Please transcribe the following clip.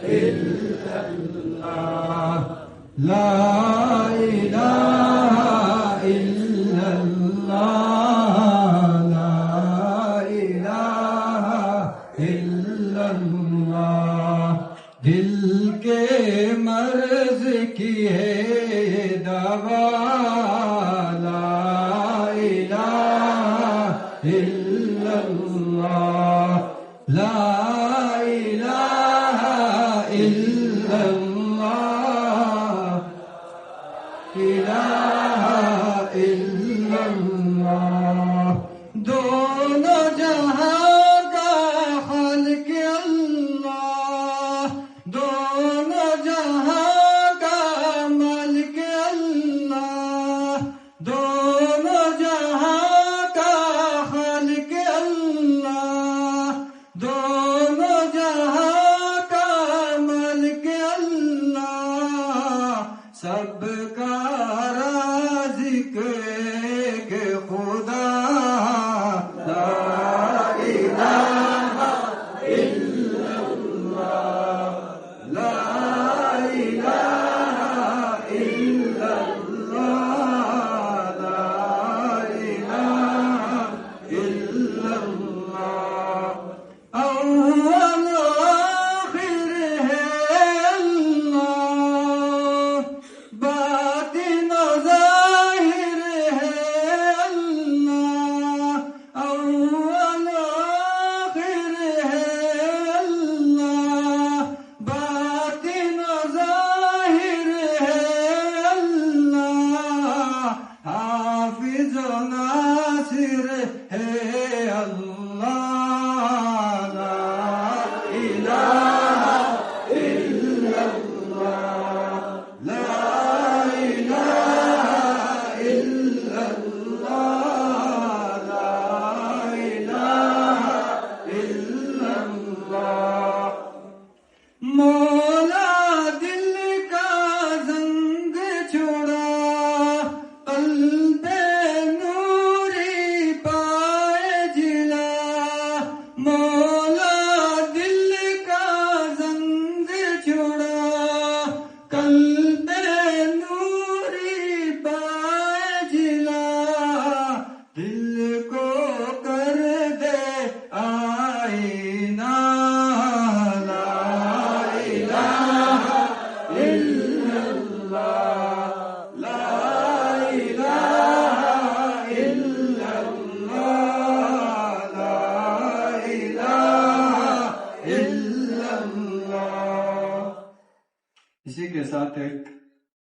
إلا الله لا إله إلا الله لا إله إلا الله دل کے مرض کی ہے دوا لا إله إلا الله لا إله إلا الله إله إلا الله دونوں جہاں کا خالق اللہ دونوں جہاں کا مالک اللہ دونوں جہاں کا خالق اللہ دونوں جہاں کا مالک اللہ سب کا رازق ایک خدا لا الہ الا اللہ لا الہ الا اللہ لا الہ الا اللہ اول آخر ہے اللہ باطن ظاہر ہے اللہ اول آخر ہے اللہ باطن ظاہر ہے اللہ حافظ و ناصر ہے اللہ لا الہ الا اللہ لا الہ الا اللہ لا الہ الا اللہ مولا دل کا زنگ چھوڑا قلب نوری پائے جلا مولا دل کا زنگ چھوڑا قلب نوری پائے جلا دل کو کر دے آئینہ لا الہ الا اللہ لا الہ الا اللہ لا الہ الا اللہ اسی کے ساتھ ایک